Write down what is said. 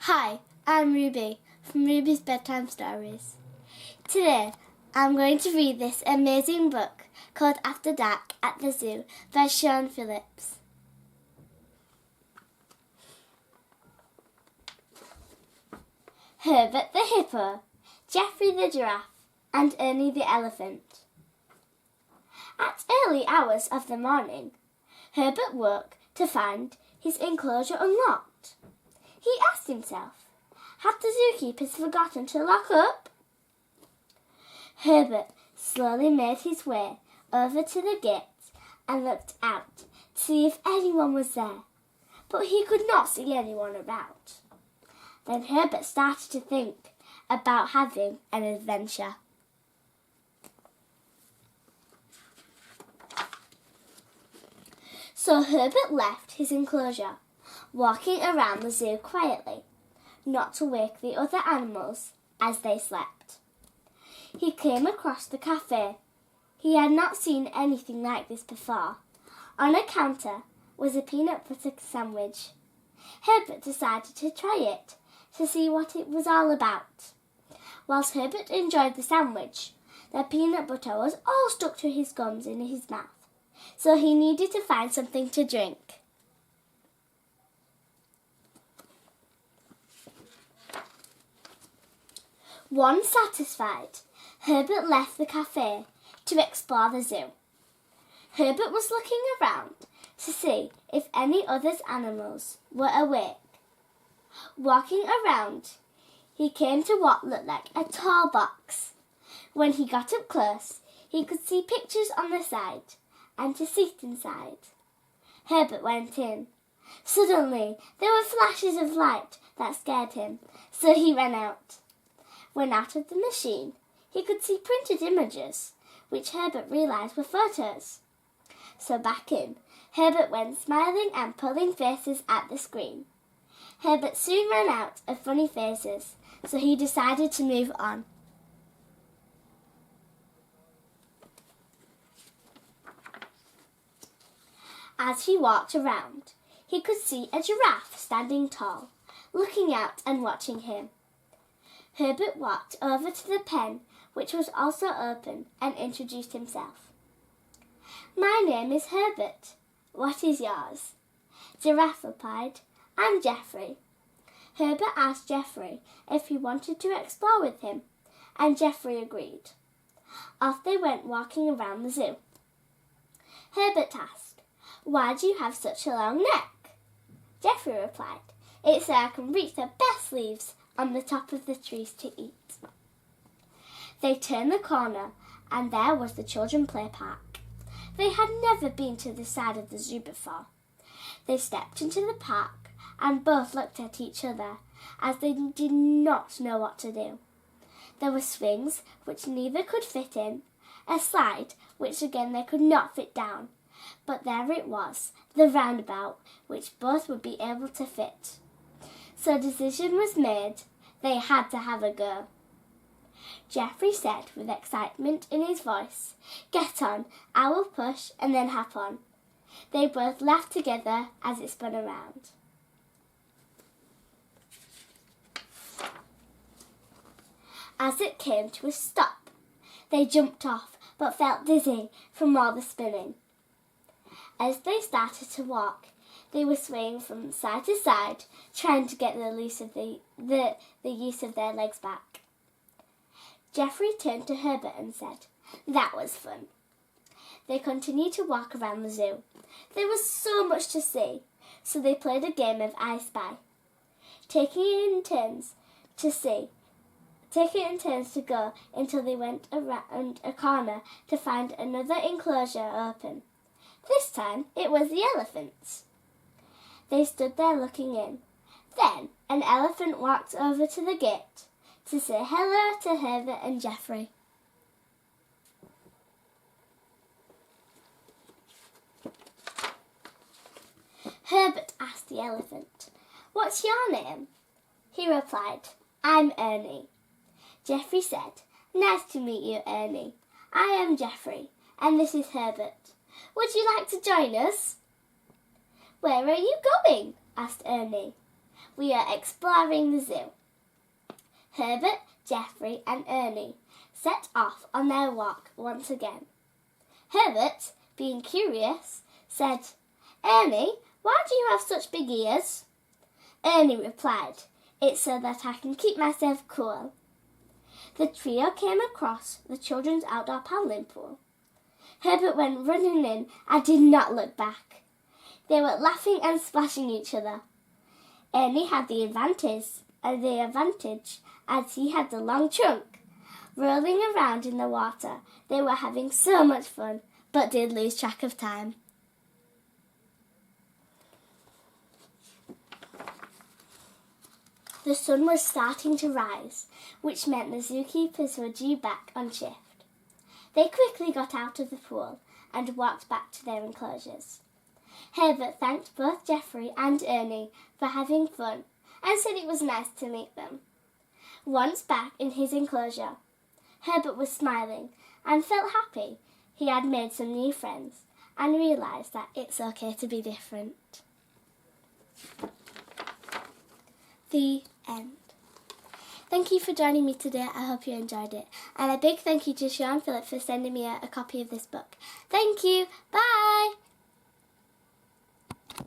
Hi, I'm Ruby from Ruby's Bedtime Stories. Today, I'm going to read this amazing book called After Dark at the Zoo by Sian Phillips. Herbert the hippo, Geoffrey the giraffe, and Ernie the elephant. At early hours of the morning, Herbert woke to find his enclosure unlocked. He asked himself, had the zookeepers forgotten to lock up? Herbert slowly made his way over to the gate and looked out to see if anyone was there, but he could not see anyone about. Then Herbert started to think about having an adventure. So Herbert left his enclosure, walking around the zoo quietly, not to wake the other animals as they slept. He came across the cafe. He had not seen anything like this before. On a counter was a peanut butter sandwich. Herbert decided to try it to see what it was all about. Whilst Herbert enjoyed the sandwich, the peanut butter was all stuck to his gums in his mouth, so he needed to find something to drink. Once satisfied, Herbert left the cafe to explore the zoo. Herbert was looking around to see if any other animals were awake. Walking around, he came to what looked like a tall box. When he got up close, he could see pictures on the side and a seat inside. Herbert went in. Suddenly, there were flashes of light that scared him, so he ran out. When out of the machine, he could see printed images, which Herbert realised were photos. So back in, Herbert went smiling and pulling faces at the screen. Herbert soon ran out of funny faces, so he decided to move on. As he walked around, he could see a giraffe standing tall, looking out and watching him. Herbert walked over to the pen, which was also open, and introduced himself. My name is Herbert. What is yours? Giraffe replied, I'm Geoffrey. Herbert asked Geoffrey if he wanted to explore with him, and Geoffrey agreed. Off they went walking around the zoo. Herbert asked, why do you have such a long neck? Geoffrey replied, it's so I can reach the best leaves on the top of the trees to eat. They turned the corner, and there was the children's play park. They had never been to this side of the zoo before. They stepped into the park, and both looked at each other, as they did not know what to do. There were swings which neither could fit in, a slide which again they could not fit down, but there it was, the roundabout, which both would be able to fit. So a decision was made. They had to have a go. Geoffrey said with excitement in his voice, get on, I will push and then hop on. They both laughed together as it spun around. As it came to a stop, they jumped off but felt dizzy from all the spinning. As they started to walk, they were swaying from side to side, trying to get the use of their legs back. Geoffrey turned to Herbert and said, that was fun. They continued to walk around the zoo. There was so much to see, so they played a game of I Spy, taking it in turns to go until they went around a corner to find another enclosure open. This time it was the elephants. They stood there looking in. Then an elephant walked over to the gate to say hello to Herbert and Geoffrey. Herbert asked the elephant, what's your name? He replied, I'm Ernie. Geoffrey said, nice to meet you, Ernie. I am Geoffrey, and this is Herbert. Would you like to join us? Where are you going? Asked Ernie. we are exploring the zoo. Herbert, Geoffrey and Ernie set off on their walk once again. Herbert, being curious, said, "Ernie, why do you have such big ears?" Ernie replied, "It's so that I can keep myself cool." The trio came across the children's outdoor paddling pool. Herbert went running in and did not look back. They were laughing and splashing each other. Ernie had the advantage as he had the long trunk. Rolling around in the water, they were having so much fun, but did lose track of time. The sun was starting to rise, which meant the zookeepers were due back on shift. They quickly got out of the pool and walked back to their enclosures. Herbert thanked both Geoffrey and Ernie for having fun and said it was nice to meet them. Once back in his enclosure, Herbert was smiling and felt happy he had made some new friends and realised that it's okay to be different. The end. Thank you for joining me today. I hope you enjoyed it. And a big thank you to Sian and Phillips for sending me a copy of this book. Thank you. Bye.